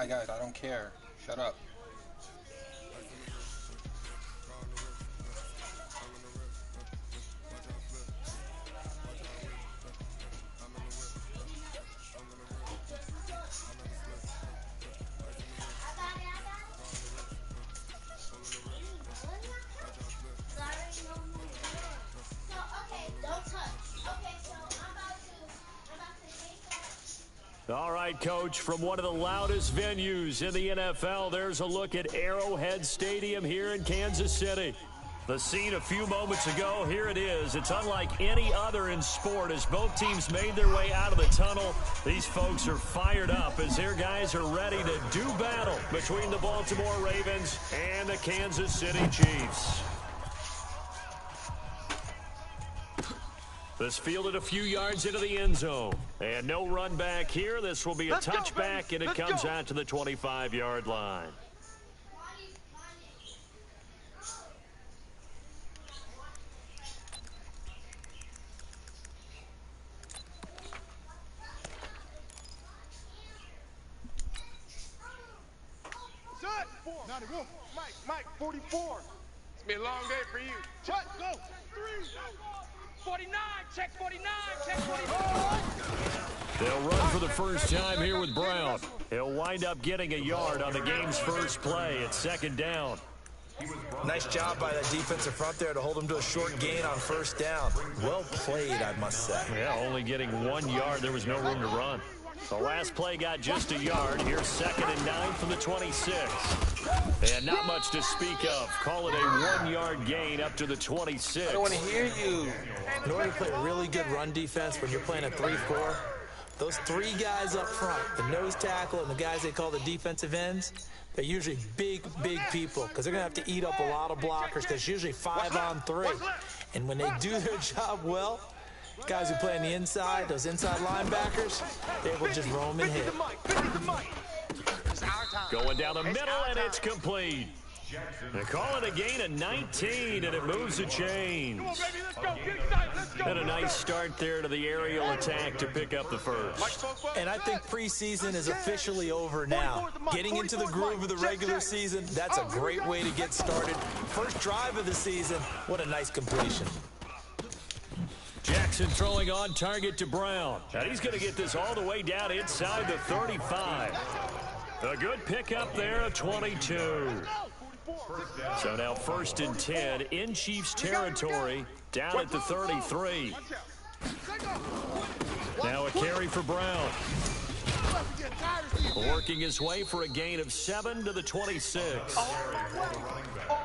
I got it. I don't care. Shut up. All right, Coach, from one of the loudest venues in the NFL, there's a look at Arrowhead Stadium here in Kansas City. The scene a few moments ago, here it is. It's unlike any other in sport as both teams made their way out of the tunnel. These folks are fired up as their guys are ready to do battle between the Baltimore Ravens and the Kansas City Chiefs. This fielded a few yards into the end zone. And no run back here. This will be a touchback, and it comes out to the 25-yard line. Mike, 44. It's been a long day for you. Chuck, go. 3, 49, check 49, check 49. They'll run for the first time here with Brown. He'll wind up getting a yard on the game's first play. It's second down. Nice job by that defensive front there to hold him to a short gain on first down. Well played, I must say. Yeah, only getting 1 yard. There was no room to run. The last play got just a yard. Here's 2nd and 9 from the 26. And not much to speak of. Call it a 1-yard gain up to the 26. I don't want to hear you. In order to play really good run defense when you're playing a 3-4, those 3 guys up front, the nose tackle and the guys they call the defensive ends, they're usually big people because they're going to have to eat up a lot of blockers because it's usually 5-on-3. And when they do their job well, guys who play on the inside, those inside linebackers, they will just roam and hit. Going down the middle, and it's complete. They call it a gain of 19, and it moves the chains. And a nice start there to the aerial attack to pick up the first. And I think preseason is officially over now. Getting into the groove of the regular season, that's a great way to get started. First drive of the season, what a nice completion. Jackson throwing on target to Brown. And he's going to get this all the way down inside the 35. A good pickup there of 22. So now 1st and 10 in Chiefs territory, down at the 33. Now a carry for Brown. Working his way for a gain of 7 to the 26.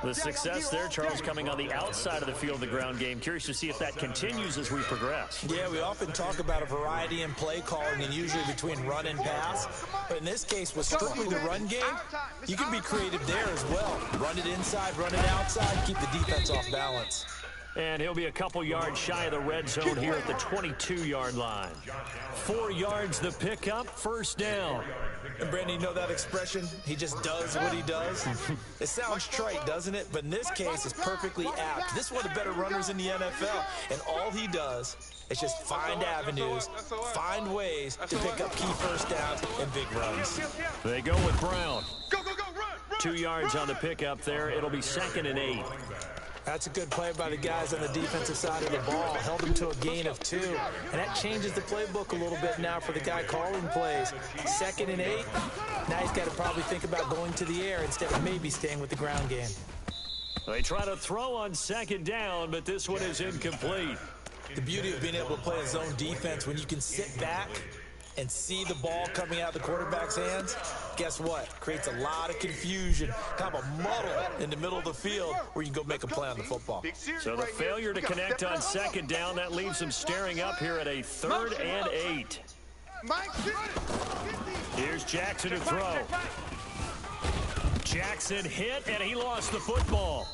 The success there, Charles, coming on the outside of the field of the ground game. Curious to see if that continues as we progress. Yeah, we often talk about a variety in play calling and usually between run and pass. But in this case, with strictly the run game, you can be creative there as well. Run it inside, run it outside, keep the defense off balance. And he'll be a couple yards shy of the red zone here at the 22-yard line. 4 yards the pickup, first down. And Brandon, you know that expression? He just does what he does? It sounds trite, doesn't it? But in this case, it's perfectly apt. This is one of the better runners in the NFL. And all he does is just find avenues, find ways to pick up key first downs and big runs. They go with Brown. 2 yards on the pickup there. It'll be 2nd and 8. That's a good play by the guys on the defensive side of the ball. Held him to a gain of 2. And that changes the playbook a little bit now for the guy calling plays. 2nd and 8. Now he's got to probably think about going to the air instead of maybe staying with the ground game. They try to throw on 2nd down, but this one is incomplete. The beauty of being able to play a zone defense when you can sit back and see the ball coming out of the quarterback's hands, guess what? Creates a lot of confusion, kind of a muddle in the middle of the field where you can go make a play on the football. So the failure to connect on 2nd down, that leaves them staring up here at a 3rd and 8. Here's Jackson to throw. Jackson hit, and he lost the football.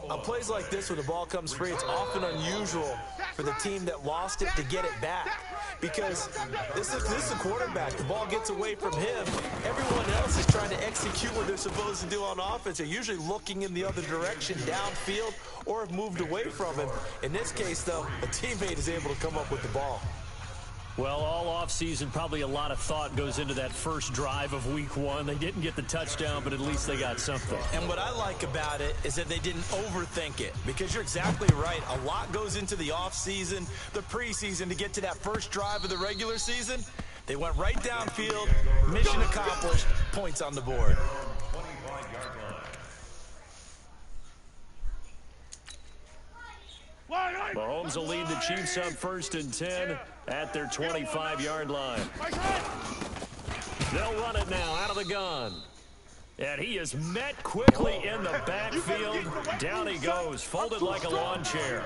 On plays like this, when the ball comes free, it's often unusual for the team that lost it to get it back. Because this is the quarterback. The ball gets away from him. Everyone else is trying to execute what they're supposed to do on offense. They're usually looking in the other direction, downfield, or have moved away from him. In this case, though, a teammate is able to come up with the ball. Well, all offseason, probably a lot of thought goes into that first drive of week one. They didn't get the touchdown, but at least they got something. And what I like about it is that they didn't overthink it, because you're exactly right. A lot goes into the offseason, the preseason, to get to that first drive of the regular season. They went right downfield, mission accomplished, points on the board. Mahomes will lead the Chiefs up 1st and 10 at their 25-yard line. They'll run it now out of the gun. And he is met quickly in the backfield. Down he goes, folded like a lawn chair.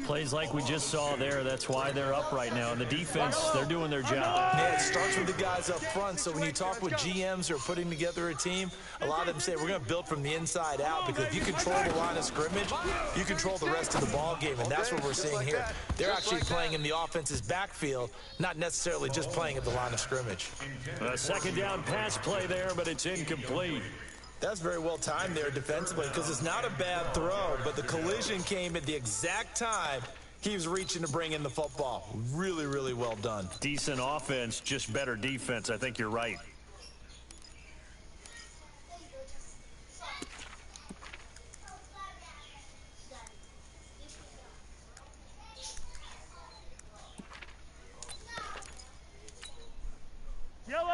Plays like we just saw there. That's why they're up right now. And the defense, they're doing their job. Yeah, it starts with the guys up front. So when you talk with GMs who are putting together a team, a lot of them say we're going to build from the inside out, because if you control the line of scrimmage, you control the rest of the ball game. And that's what we're seeing here. They're actually playing in the offense's backfield, not necessarily just playing at the line of scrimmage. A second down pass play there, but it's incomplete. That's very well timed there defensively, because it's not a bad throw, but the collision came at the exact time he was reaching to bring in the football. Really, really well done. Decent offense, just better defense. I think you're right.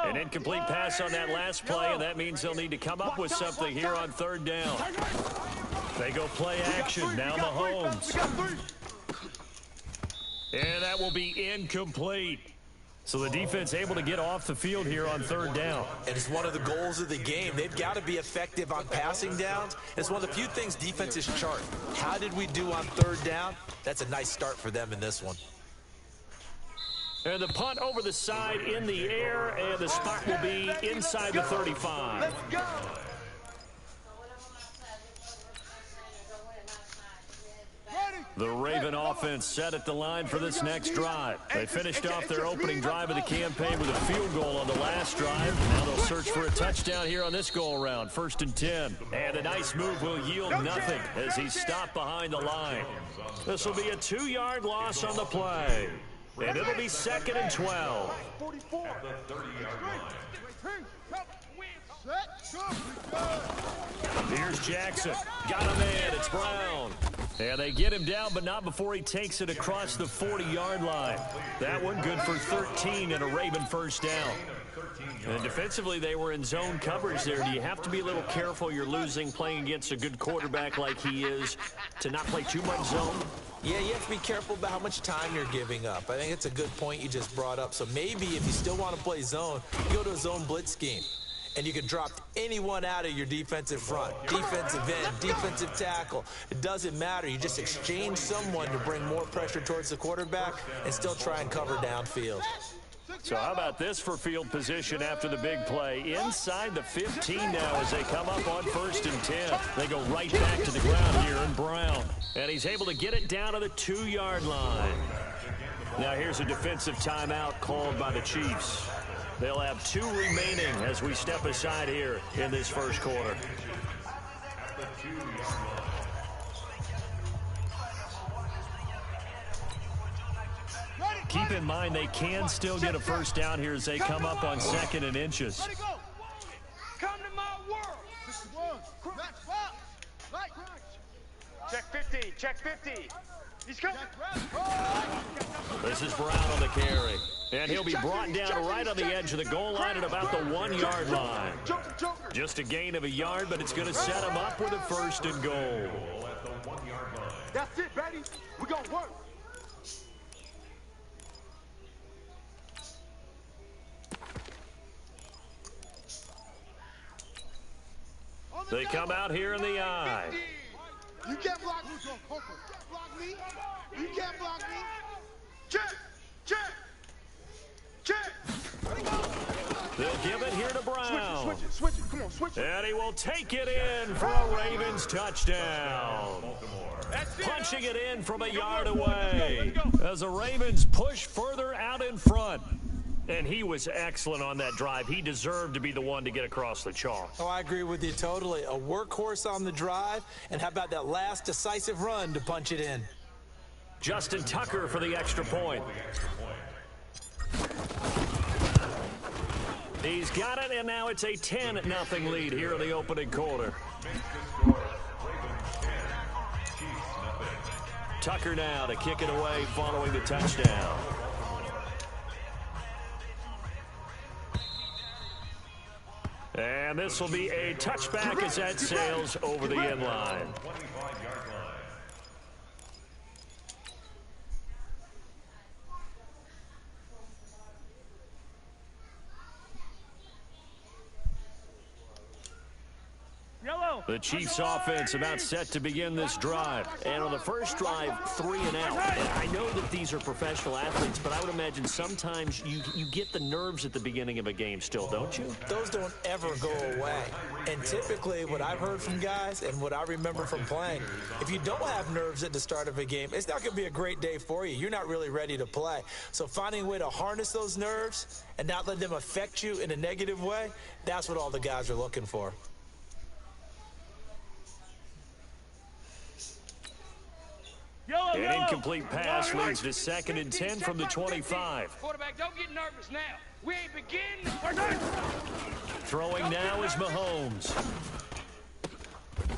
An incomplete pass on that last play, and that means they'll need to come up with something here on 3rd down. They go play action. Now Mahomes. And that will be incomplete. So the defense able to get off the field here on 3rd down. And it's one of the goals of the game. They've got to be effective on passing downs. It's one of the few things defenses chart. How did we do on 3rd down? That's a nice start for them in this one. And the punt over the side in the air, and the spot will be inside the 35. Let's go. The Raven offense set at the line for this next drive. They finished off their opening drive of the campaign with a field goal on the last drive. Now they'll search for a touchdown here on this go-around, 1st and 10. And a nice move will yield nothing as he's stopped behind the line. This will be a 2-yard loss on the play. And it'll be 2nd and 12. 44. At the 30-yard line. Here's Jackson. Got him in. It's Brown. And they get him down, but not before he takes it across the 40-yard line. That one good for 13 and a Raven 1st down. And defensively, they were in zone coverage there. Do you have to be a little careful? You're losing playing against a good quarterback like he is to not play too much zone? Yeah, you have to be careful about how much time you're giving up. I think it's a good point you just brought up. So maybe if you still want to play zone, you go to a zone blitz scheme. And you can drop anyone out of your defensive front, defensive end, defensive tackle. It doesn't matter. You just exchange someone to bring more pressure towards the quarterback and still try and cover downfield. So how about this for field position after the big play? Inside the 15 now as they come up on 1st and 10. They go right back to the ground here in Brown. And he's able to get it down to the 2-yard line. Now here's a defensive timeout called by the Chiefs. They'll have 2 remaining as we step aside here in this first quarter. Keep in mind they can still get a 1st down here as they come up on 2nd and inches. Come to my world. Check 50. Check 50. He's coming. This is Brown on the carry. And he'll be brought down right on the edge of the goal line at about the 1-yard line. Just a gain of a yard, but it's going to set him up with a 1st and goal. That's it, baby. We're going to work. They come out here in the eye. You can't block me. Block me. You can't block me. Check. Check. Check. They'll give it here to Brown. Switch it. Come on, switch it. And he will take it in for a Ravens touchdown. Punching it in from a yard away as the Ravens push further out in front. And he was excellent on that drive. He deserved to be the one to get across the chalk. Oh, I agree with you totally. A workhorse on the drive, and how about that last decisive run to punch it in? Justin Tucker for the extra point. He's got it, and now it's a 10-0 lead here in the opening quarter. Tucker now to kick it away following the touchdown. And this will be a touchback as that sails over the end line. The Chiefs offense about set to begin this drive. And on the first drive, 3 and out. And I know that these are professional athletes, but I would imagine sometimes you get the nerves at the beginning of a game still, don't you? Those don't ever go away. And typically what I've heard from guys and what I remember from playing, if you don't have nerves at the start of a game, it's not going to be a great day for you. You're not really ready to play. So finding a way to harness those nerves and not let them affect you in a negative way, that's what all the guys are looking for. An incomplete pass leads to 2nd and 10 from the 25. Quarterback, don't get nervous now. We ain't beginning. Throwing now is Mahomes.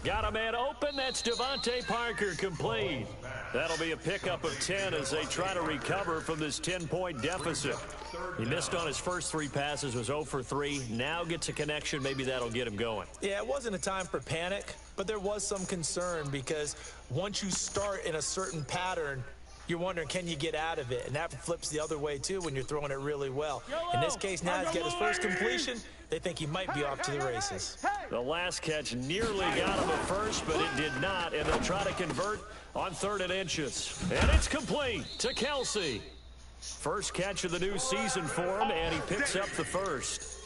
Got a man open. That's Devontae Parker, complete. That'll be a pickup of 10 as they try to recover from this 10-point deficit. He missed on his first 3 passes, was 0 for 3. Now gets a connection. Maybe that'll get him going. Yeah, it wasn't a time for panic, but there was some concern because once you start in a certain pattern, you're wondering, can you get out of it? And that flips the other way, too, when you're throwing it really well. In this case, now he's got his first completion. They think he might be off to the races. The last catch nearly got him at first, but it did not, and they'll try to convert on 3rd and inches. And it's complete to Kelsey. First catch of the new season for him, and he picks up the first.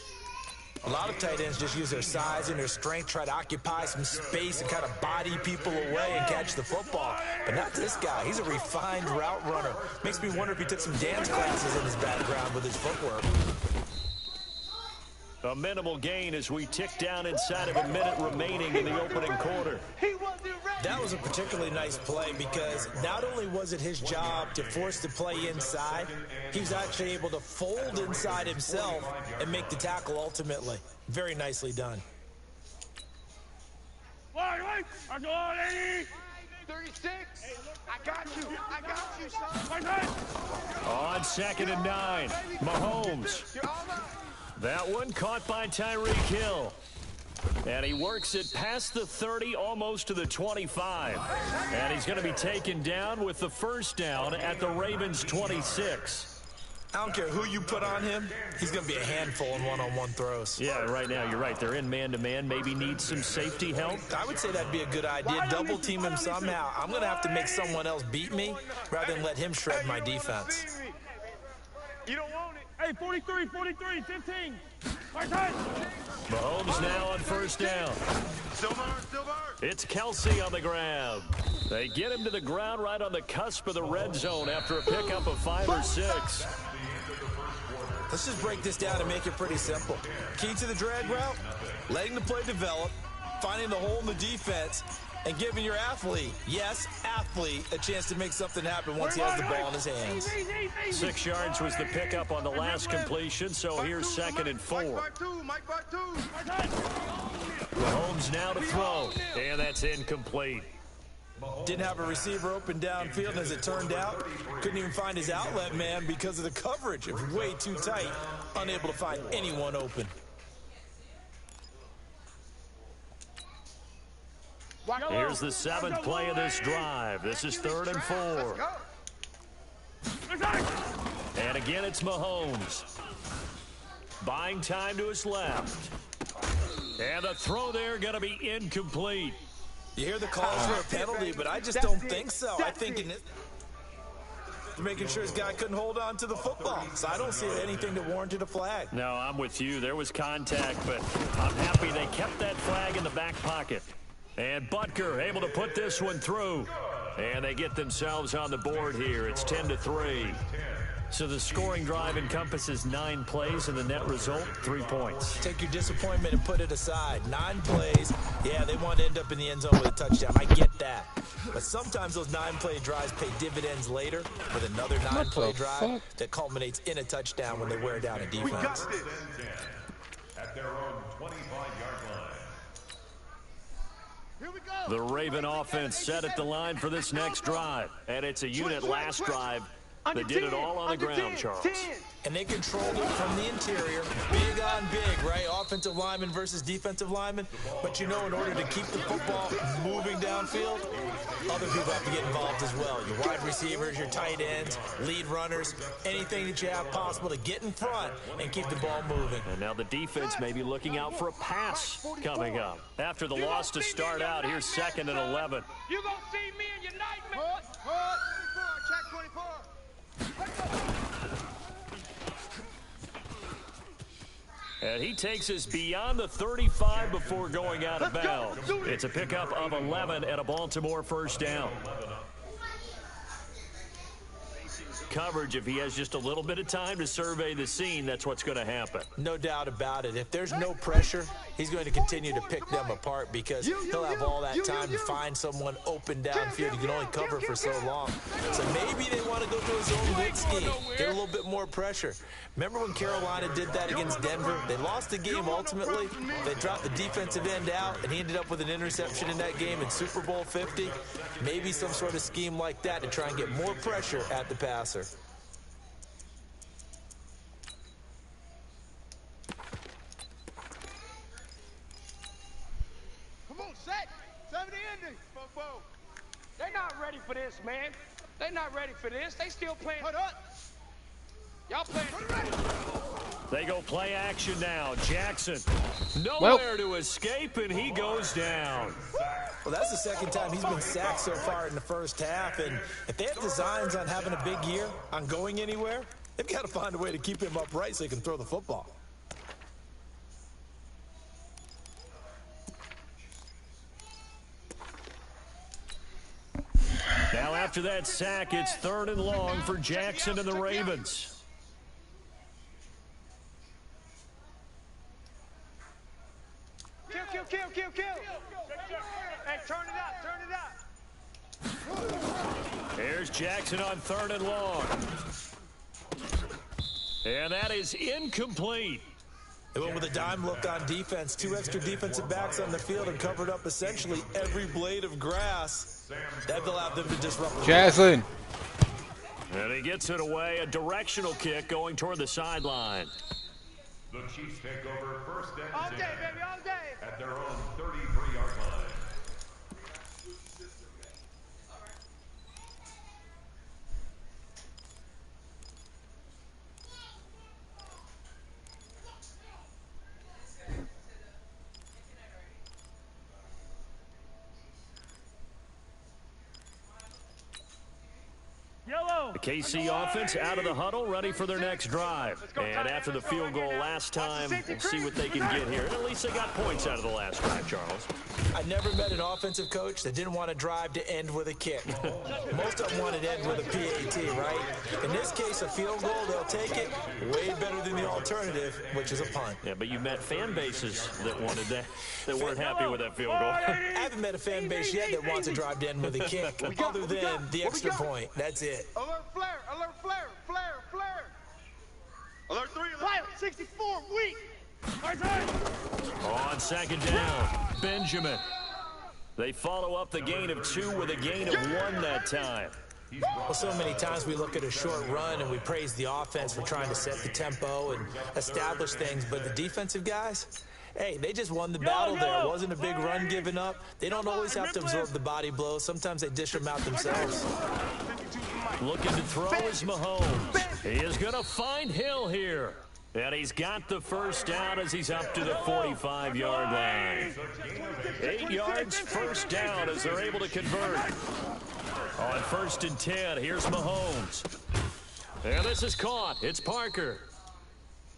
A lot of tight ends just use their size and their strength, try to occupy some space and kind of body people away and catch the football. But not this guy. He's a refined route runner. Makes me wonder if he took some dance classes in his background with his footwork. A minimal gain as we tick down inside of a minute remaining in the opening quarter. That was a particularly nice play because not only was it his job to force the play inside, he was actually able to fold inside himself and make the tackle ultimately. Very nicely done. 36. I got you, son. On 2nd and 9, Mahomes. That one caught by Tyreek Hill. And he works it past the 30, almost to the 25. And he's going to be taken down with the first down at the Ravens' 26. I don't care who you put on him, he's going to be a handful in one-on-one throws. Yeah, right now you're right. They're in man-to-man. Maybe need some safety help. I would say that'd be a good idea. Double team him somehow. I'm going to have to make someone else beat me rather than let him shred my defense. You don't want it. Hey, 43, 15. Mahomes now on first down. Silver. It's Kelsey on the grab. They get him to the ground right on the cusp of the red zone after a pickup of 5 or 6. Let's just break this down and make it pretty simple. Key to the drag route, letting the play develop, finding the hole in the defense, and giving your athlete, yes, athlete, a chance to make something happen once he has the ball in his hands. 6 yards was the pickup on the last completion, so here's 2nd and 4. Mahomes now to throw, and that's incomplete. Didn't have a receiver open downfield, and as it turned out, couldn't even find his outlet man because of the coverage. It was way too tight, unable to find anyone open. Here's the 7th play of this drive. This is 3rd and 4. And again, it's Mahomes. Buying time to his left. And the throw there going to be incomplete. You hear the calls for a penalty, but I just don't think so. I think in it, making sure his guy couldn't hold on to the football. So I don't see anything that warranted a flag. No, I'm with you. There was contact, but I'm happy they kept that flag in the back pocket. And Butker able to put this one through. And they get themselves on the board here. It's 10-3. So the scoring drive encompasses 9 plays, and the net result, 3 points. Take your disappointment and put it aside. 9 plays. Yeah, they want to end up in the end zone with a touchdown. I get that. But sometimes those 9-play drives pay dividends later with another 9-play drive that culminates in a touchdown when they wear down a defense. The Raven offense set at the line for this next drive. And it's a unit last drive that did it all on the ground, Charles. And they controlled it from the interior. Big on big, right? Offensive lineman versus defensive lineman. But you know, in order to keep the football moving downfield, other people have to get involved as well. Your wide receivers, your tight ends, lead runners, anything that you have possible to get in front and keep the ball moving. And now the defense may be looking out for a pass coming up. After the loss to start out, here's 2nd and 11. You gonna see me in your nightmare. Check 24. And he takes us beyond the 35 before going out of bounds. It's a pickup of 11 and a Baltimore first down. Coverage, if he has just a little bit of time to survey the scene, that's what's going to happen. No doubt about it. If there's no pressure, he's going to continue to pick them apart because he'll have all that time to find someone open downfield. He can only cover for so long. So maybe they want to go to his own good scheme, get a little bit more pressure. Remember when Carolina did that against Denver? They lost the game ultimately. They dropped the defensive end out, and he ended up with an interception in that game in Super Bowl 50. Maybe some sort of scheme like that to try and get more pressure at the passer. They're not ready for this, man. They're not ready for this. They still playing. Y'all playing. They go play action now. Jackson, nowhere to escape, and he goes down. Well, that's the second time he's been sacked so far in the first half, and if they have designs on having a big year, on going anywhere, they've got to find a way to keep him upright so he can throw the football. Now after that sack, it's 3rd and long for Jackson and the Ravens. Kill. Hey, turn it up. There's Jackson on 3rd and long. And that is incomplete. They went with a dime look on defense. 2 extra defensive backs on the field and covered up essentially every blade of grass. That allowed them to disrupt the Jaslyn. And he gets it away. A directional kick going toward the sideline. The Chiefs take over 1st and 10 All day, baby, all day. at their own 33-yard line. The KC offense out of the huddle, ready for their next drive. And after the field goal last time, we'll see what they can get here. And at least they got points out of the last drive, Charles. I never met an offensive coach that didn't want to drive to end with a kick. Most of them wanted to end with a PAT, right? In this case, a field goal, they'll take it way better than the alternative, which is a punt. Yeah, but you met fan bases that wanted that, that weren't happy with that field goal. I haven't met a fan base yet that wants to drive to end with a kick, other than the extra point. That's it. Alert flare, flare. Alert 3, flare, 64, weak. On 2nd down, Benjamin. They follow up the gain of 2 with a gain of 1 that time. Well, so many times we look at a short run and we praise the offense for trying to set the tempo and establish things, but the defensive guys, hey, they just won the battle there. It wasn't a big run given up. They don't always have to absorb the body blows. Sometimes they dish them out themselves. Looking to throw is Mahomes. He is going to find Hill here. And he's got the first down as he's up to the 45-yard line. 8 yards, first down as they're able to convert. On 1st and 10, here's Mahomes. And this is caught. It's Parker.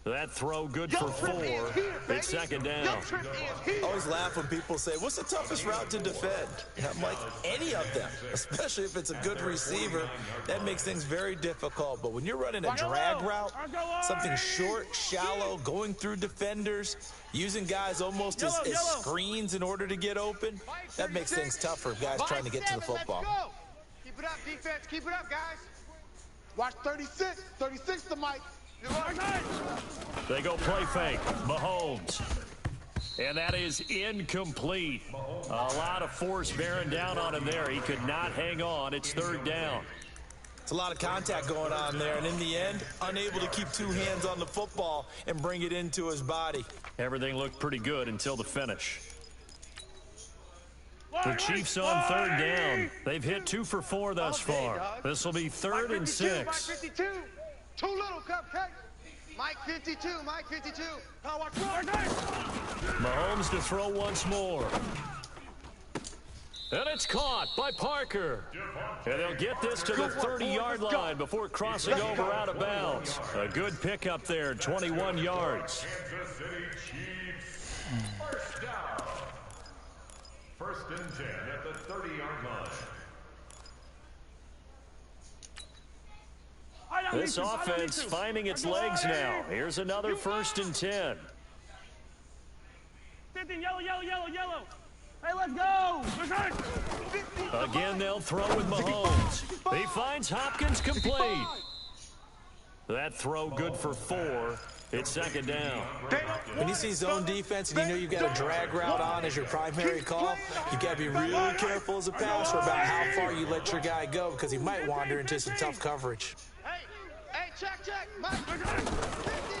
That throw good for 4. It's 2nd down. I always laugh when people say, what's the toughest route to defend? And I'm like, any of them, especially if it's a good receiver. That makes things very difficult. But when you're running a drag route, something short, shallow, going through defenders, using guys almost as screens in order to get open, that makes things tougher for guys trying to get to the football. Keep it up, defense. Keep it up, guys. Watch 36. 36 the mic. They go play fake. Mahomes. And that is incomplete. A lot of force bearing down on him there. He could not hang on. It's third down. It's a lot of contact going on there, and in the end, unable to keep two hands on the football and bring it into his body. Everything looked pretty good until the finish. The Chiefs on third down. They've hit 2 for 4 thus far. This will be 3rd and 6. Mike 52. Too little, cupcake. Mike 52. Mike 52. Mahomes to throw once more. And it's caught by Parker. And they'll get this to the 30-yard line before crossing over out of bounds. A good pickup there, 21 yards. Kansas City Chiefs. First down. 1st and 10 at the 30-yard line. This offense finding its legs now. Here's another 1st and 10. 15, yellow, yellow, yellow, yellow. Hey, let's go. Again, they'll throw with Mahomes. He finds Hopkins complete. That throw good for 4. It's 2nd down. When you see zone defense and you know you've got a drag route on as your primary call, you've got to be really careful as a passer about how far you let your guy go because he might wander into some tough coverage. Hey, check. Mike.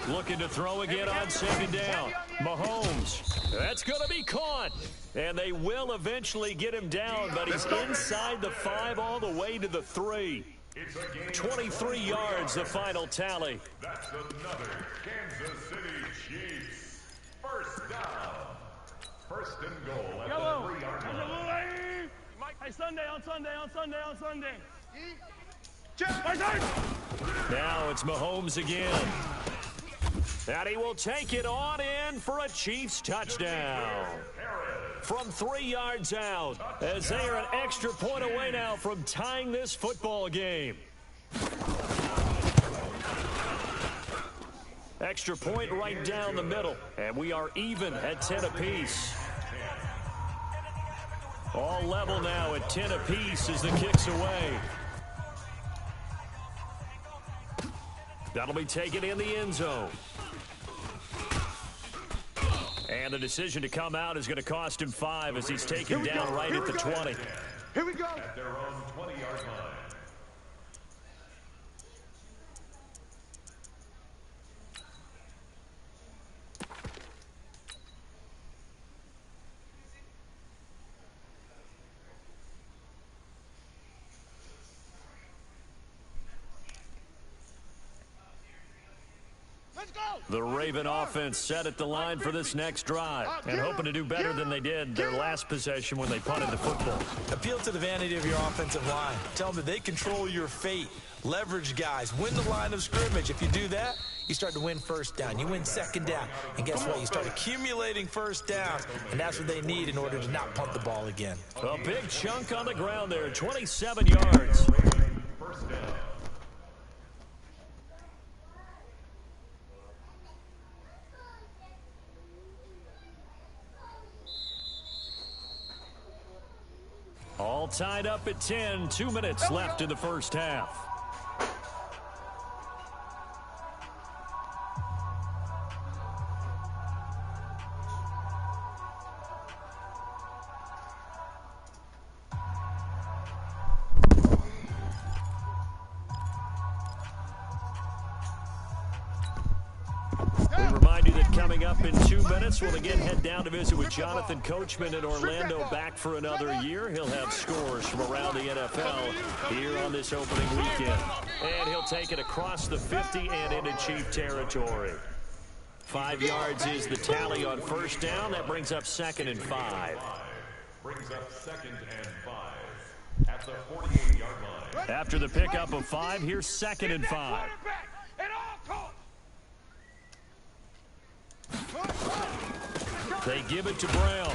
Looking to throw again on 2nd down. Mahomes. That's going to be caught. And they will eventually get him down, but he's inside the 5 all the way to the 3. 23 yards, the final tally. That's another Kansas City Chiefs. First down. 1st and goal at the 3-yard line. Hey, Sunday. Now it's Mahomes again. And he will take it on in for a Chiefs touchdown. From 3 yards out, as they are an extra point away now from tying this football game. Extra point right down the middle, and we are even at 10 apiece. All level now at 10 apiece as the kick's away. That'll be taken in the end zone. And the decision to come out is going to cost him 5 as he's taken down right at the 20. Here we go. At their own 20-yard line. The Raven offense set at the line for this next drive and hoping to do better than they did their last possession when they punted the football. Appeal to the vanity of your offensive line. Tell them that they control your fate. Leverage guys. Win the line of scrimmage. If you do that, you start to win 1st down. You win 2nd down. And guess what? You start accumulating 1st downs, and that's what they need in order to not punt the ball again. A big chunk on the ground there, 27 yards. First down. All tied up at 10, 2 minutes left in the first half. Coming up in 2 minutes, we'll again head down to visit with Jonathan Coachman in Orlando, back for another year. He'll have scores from around the NFL here on this opening weekend. And he'll take it across the 50 and into Chief territory. 5 yards is the tally on 1st down. That brings up 2nd and 5. Brings up 2nd and 5 at the 48-yard line. After the pickup of 5, here's 2nd and 5. They give it to Brown.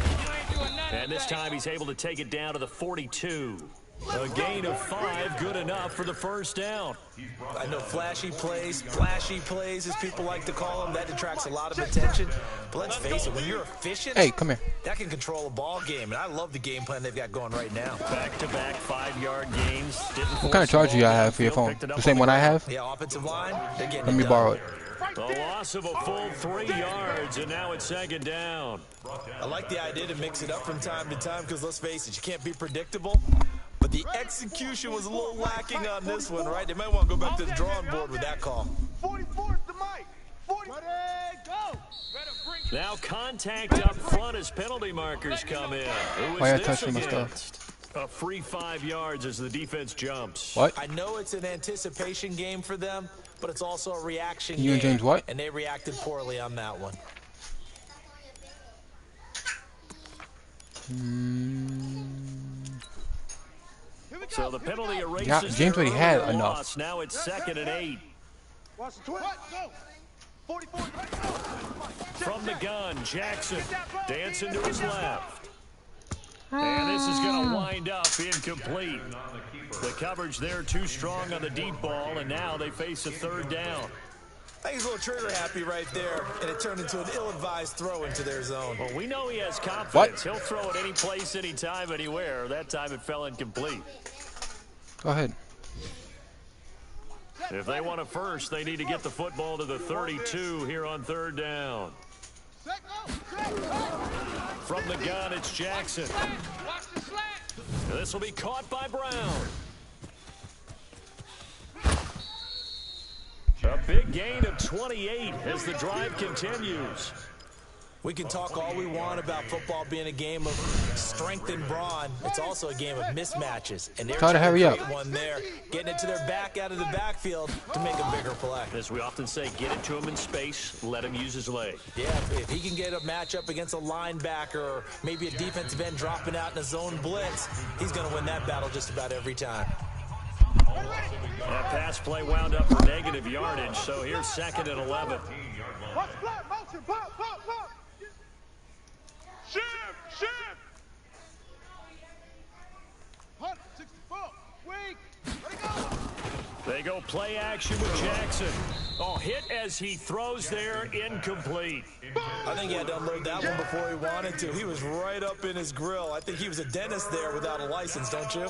And this time he's able to take it down to the 42. A gain of 5, good enough for the 1st down. I know flashy plays as people like to call them, that detracts a lot of attention. But let's face it, when you're efficient, Hey, come here. that can control a ball game. And I love the game plan they've got going right now. Back-to-back 5-yard gains. What kind of charger you have for your phone? The same one I have? Yeah, offensive line, they're getting Let me it borrow done. it. right The there. loss of a full 3 yards, and now it's second down. I like the idea to mix it up from time to time because, let's face it, you can't be predictable. But the execution was a little lacking on this one, right? They might want to go back to the drawing board with that call. 44 is the mic. 40. Ready, go. Now contact up front as penalty markers come in. Who Why I is this touching my stuff? against? A free 5 yards as the defense jumps. What? I know it's an anticipation game for them, but it's also a reaction You game. and James what? And they reacted poorly on that one. So the penalty erases Yeah, James already had their enough. loss. Now it's 2nd and 8. Watch the twist. Go. 44. From the gun, Jackson dancing to his left. And this is going to wind up incomplete. The coverage there too strong on the deep ball, and now they face a 3rd down. I think he's a little trigger happy right there, and it turned into an ill-advised throw into their zone. Well, we know he has confidence. What? He'll throw it any place, anytime, anywhere. That time it fell incomplete. Go ahead. If they want a first, they need to get the football to the 32 here on 3rd down. From the gun, it's Jackson. Watch the slant. This will be caught by Brown. A big gain of 28 as the drive continues. We can talk all we want about football being a game of strength and brawn. It's also a game of mismatches. And they're Try to hurry up. create one there, getting it to their back out of the backfield to make a bigger play. As we often say, get it to him in space, let him use his leg. Yeah, if he can get a matchup against a linebacker or maybe a defensive end dropping out in a zone blitz, he's going to win that battle just about every time. That pass play wound up for negative yardage, so here's 2nd and 11. Watch the block. Motion. Pop, pop, pop. Shift. 164. Weak. Let it go. They go play action with Jackson. Oh, hit as he throws there, incomplete. I think he had to unload that one before he wanted to. He was right up in his grill. I think he was a dentist there without a license, don't you?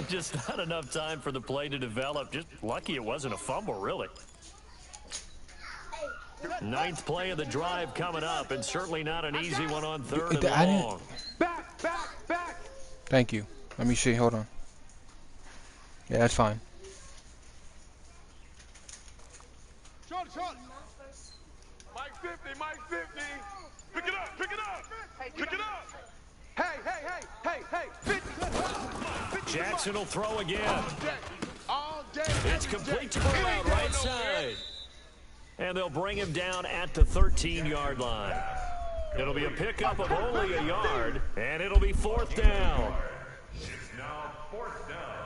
Just not enough time for the play to develop. Just lucky it wasn't a fumble, really. 9th play of the drive coming up, and certainly not an easy one on 3rd and long. Back. Thank you. Let me see. Hold on. Yeah, that's fine. Short. Mike 50. Pick it up. Pick it up. Hey. 50. Jackson will throw again. All day. It's complete to Brown, right side. And they'll bring him down at the 13-yard line. It'll be a pickup of only a yard, and it'll be 4th down. It's now 4th down.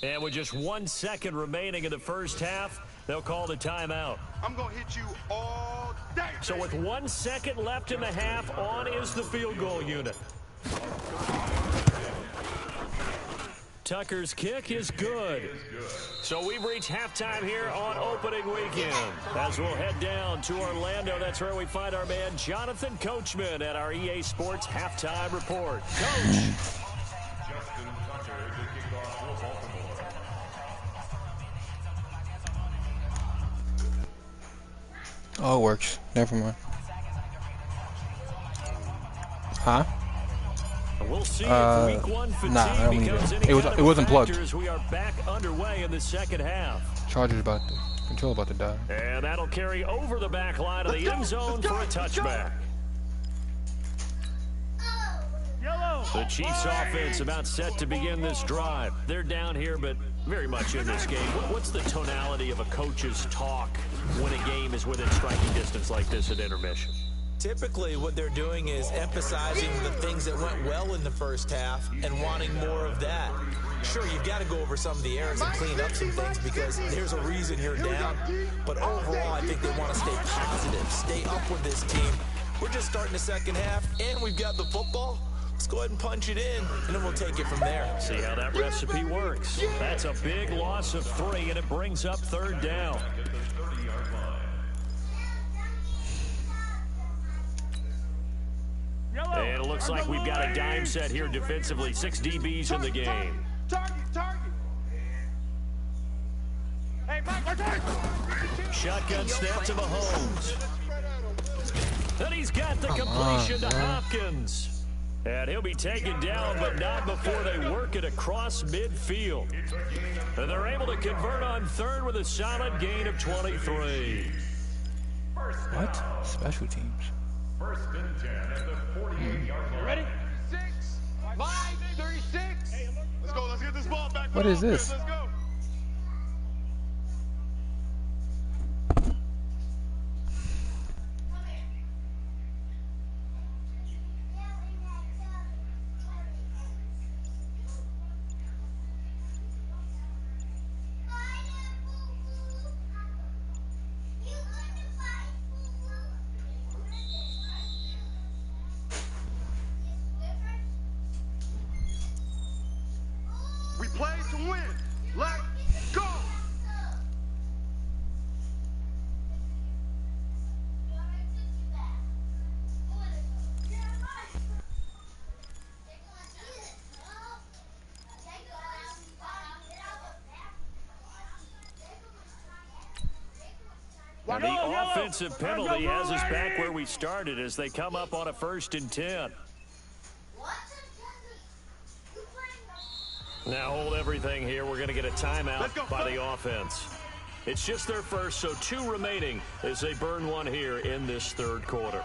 And with just 1 second remaining in the first half, they'll call the timeout. I'm going to hit you all day. So with 1 second left in the half, on is the field goal unit. Tucker's kick is good. So we've reached halftime here on opening weekend. As we'll head down to Orlando, that's where we find our man Jonathan Coachman at our EA Sports Halftime Report. Coach. Justin Tucker to kick off for Baltimore. Oh, it works. Never mind. Huh? We'll see if week 1 fatigue I don't need becomes it. any kind It of wasn't plugged. factor as we are back underway in the second half. Control about to die. And that'll carry over the back line of the end zone for a touchback. The Chiefs offense about set to begin this drive. They're down here, but very much in this game. What's the tonality of a coach's talk when a game is within striking distance like this at intermission? Typically, what they're doing is emphasizing the things that went well in the first half and wanting more of that. Sure, you've got to go over some of the errors and clean up some things because there's a reason you're down. But overall, I think they want to stay positive, stay up with this team. We're just starting the second half, and we've got the football. Let's go ahead and punch it in, and then we'll take it from there. See how that recipe works. That's a big loss of 3, and it brings up 3rd down. And it looks like we've got a dime set here defensively. 6 DBs in the game. Target. Shotgun snap to Mahomes. And he's got the completion to Hopkins. And he'll be taken down, but not before they work it across midfield. And they're able to convert on third with a solid gain of 23. What? Special teams. First and 10 at the 48-yard line. Ready? 6, 5, 36. Let's go. Let's get this ball back. What is this? Let's go. We play to win. Let's go. And the offensive penalty has us back where we started as they come up on a 1st and 10. Now hold everything here. We're going to get a timeout by the offense. It's just their first, so 2 remaining as they burn one here in this 3rd quarter.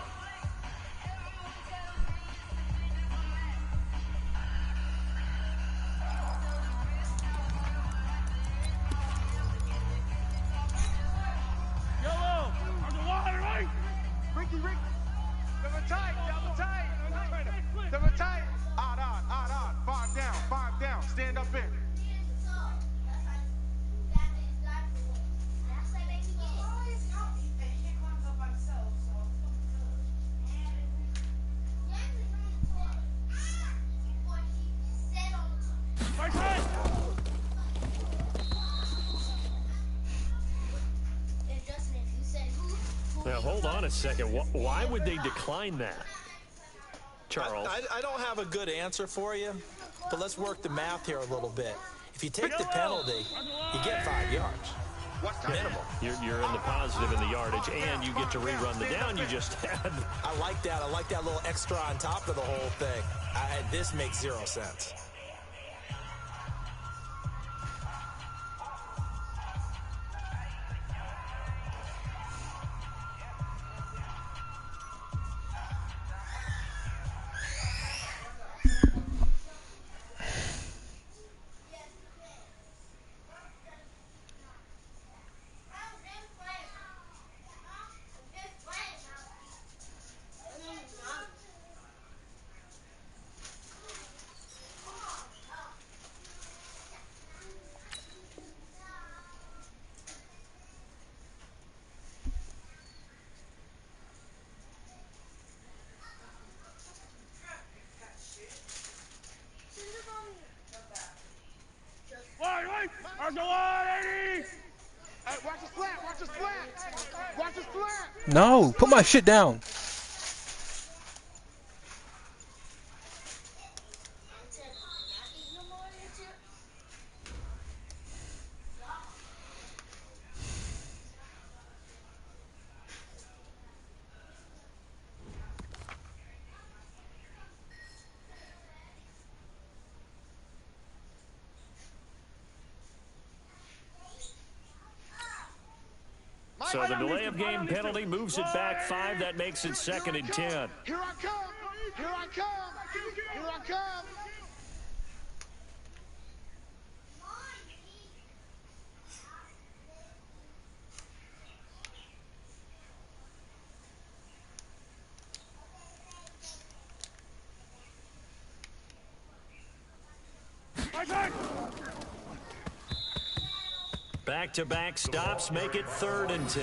Stand up in. Now hold on a second. Why would they decline that? Charles. I don't have a good answer for you, but let's work the math here a little bit. If you take the penalty, you get 5 yards. Minimal. You're in the positive in the yardage, and you get to rerun the down you just had. I like that. I like that little extra on top of the whole thing. This makes 0 sense. Watch his flat. Watch his flat. Watch his flat. No, put my shit down. So the delay of game penalty moves it back 5. That makes it 2nd and 10. Here I come. Here I come. Here I come. Back-to-back stops make it 3rd and 10.